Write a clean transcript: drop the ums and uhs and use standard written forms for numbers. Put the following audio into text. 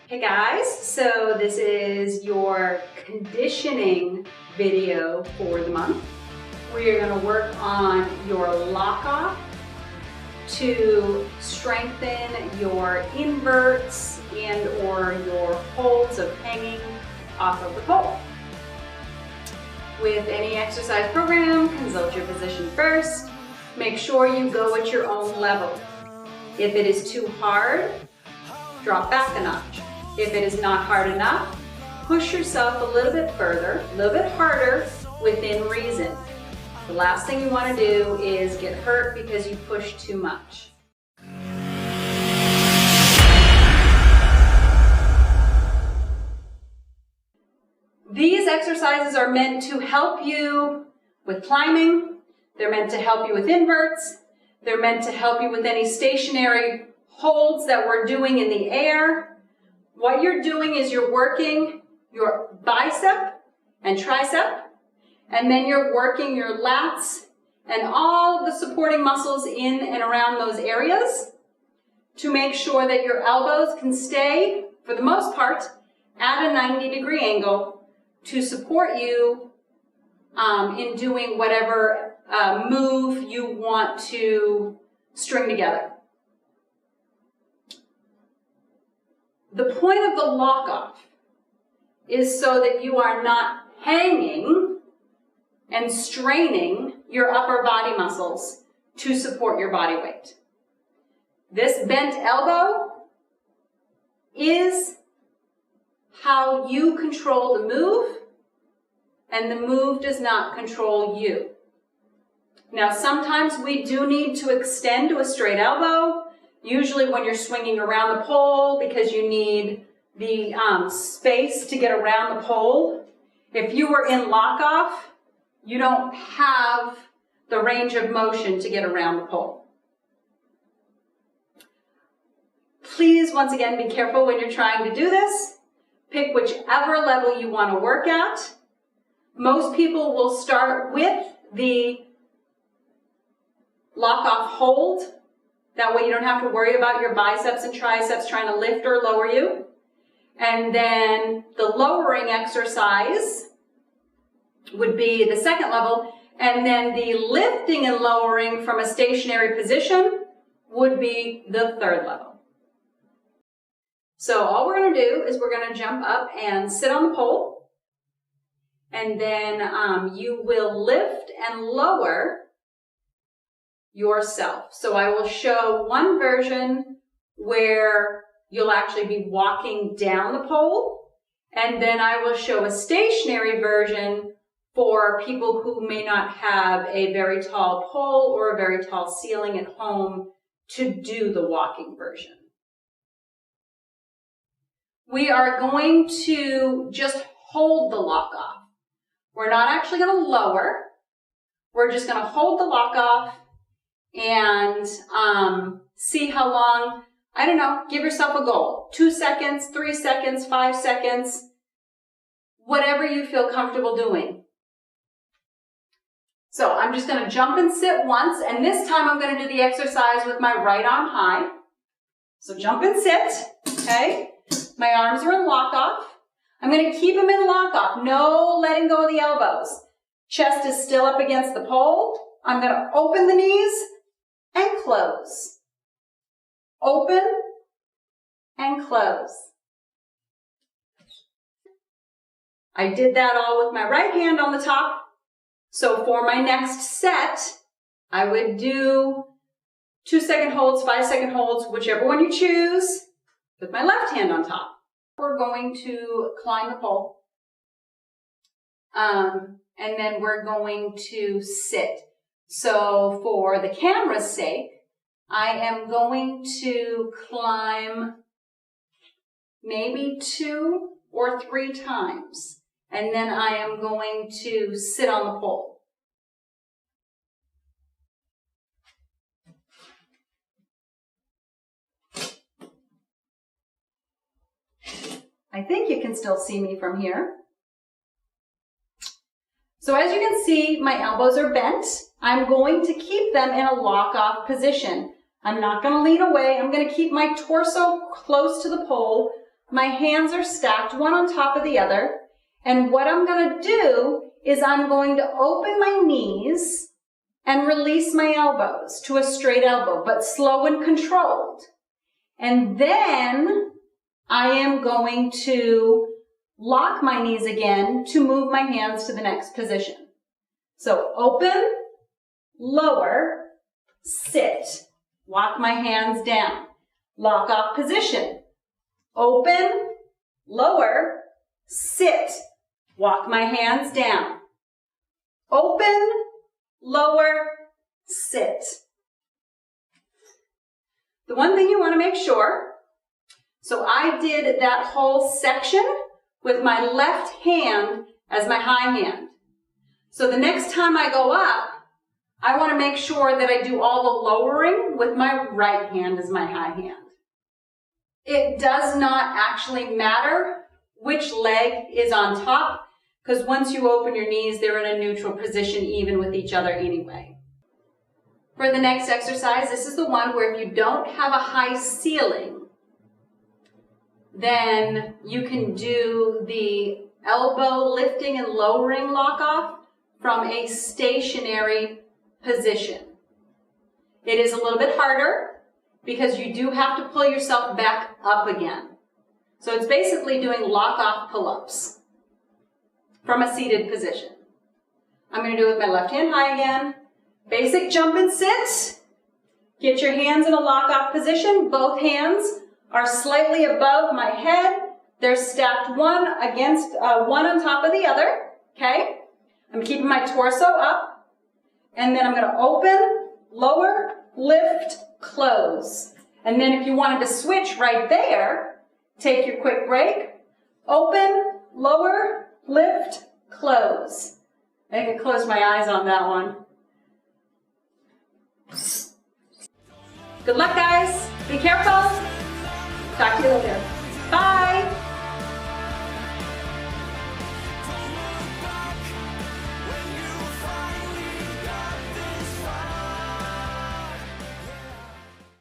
Hey guys, so this is your conditioning video for the month. We are going to work on your lock-off to strengthen your inverts and or your holds of hanging off of the pole. With any exercise program, consult your physician first. Make sure you go at your own level. If it is too hard, drop back a notch. If it is not hard enough, push yourself a little bit further, a little bit harder within reason. The last thing you want to do is get hurt because you push too much. These exercises are meant to help you with climbing. They're meant to help you with inverts. They're meant to help you with any stationary holds that we're doing in the air. What you're doing is you're working your bicep and tricep, and then you're working your lats and all of the supporting muscles in and around those areas to make sure that your elbows can stay, for the most part, at a 90-degree angle to support you in doing whatever move you want to string together. The point of the lock-off is so that you are not hanging and straining your upper body muscles to support your body weight. This bent elbow is how you control the move, and the move does not control you. Now, sometimes we do need to extend to a straight elbow, usually when you're swinging around the pole because you need the space to get around the pole. If you were in lock-off, you don't have the range of motion to get around the pole. Please, once again, be careful when you're trying to do this. Pick whichever level you want to work at. Most people will start with the lock-off hold. That way you don't have to worry about your biceps and triceps trying to lift or lower you. And then the lowering exercise would be the second level. And then the lifting and lowering from a stationary position would be the third level. So all we're going to do is we're going to jump up and sit on the pole. And then you will lift and lower yourself. So I will show one version where you'll actually be walking down the pole, and then I will show a stationary version for people who may not have a very tall pole or a very tall ceiling at home to do the walking version. We are going to just hold the lock off. We're not actually going to lower. We're just going to hold the lock off and see how long, I don't know, give yourself a goal. 2 seconds, 3 seconds, 5 seconds, whatever you feel comfortable doing. So I'm just going to jump and sit once, and this time I'm going to do the exercise with my right arm high. So jump and sit, okay? My arms are in lock-off. I'm going to keep them in lock-off. No letting go of the elbows. Chest is still up against the pole. I'm going to open the knees and close. Open and close. I did that all with my right hand on the top. So for my next set, I would do 2-second holds, 5-second holds, whichever one you choose, with my left hand on top. We're going to climb the pole. And then we're going to sit. So for the camera's sake, I am going to climb maybe 2 or 3 times. And then I am going to sit on the pole. I think you can still see me from here. So as you can see, my elbows are bent. I'm going to keep them in a lock-off position. I'm not going to lean away. I'm going to keep my torso close to the pole. My hands are stacked one on top of the other. And what I'm going to do is I'm going to open my knees and release my elbows to a straight elbow, but slow and controlled. And then I am going to lock my knees again to move my hands to the next position. So open, lower, sit. Walk my hands down. Lock off position. Open, lower, sit. Walk my hands down. Open, lower, sit. The one thing you want to make sure, so I did that whole section with my left hand as my high hand. So the next time I go up, I want to make sure that I do all the lowering with my right hand as my high hand. It does not actually matter which leg is on top, because once you open your knees, they're in a neutral position even with each other anyway. For the next exercise, this is the one where if you don't have a high ceiling, then you can do the elbow lifting and lowering lock off from a stationary position. It is a little bit harder because you do have to pull yourself back up again. So it's basically doing lock off pull-ups from a seated position. I'm going to do it with my left hand high again. Basic jump and sit. Get your hands in a lock off position. Both hands are slightly above my head. They're stacked one against one on top of the other. Okay? I'm keeping my torso up. And then I'm going to open, lower, lift, close. And then if you wanted to switch right there, take your quick break. Open, lower, lift, close. I think I closed my eyes on that one. Good luck, guys. Be careful. Talk to you later. Bye.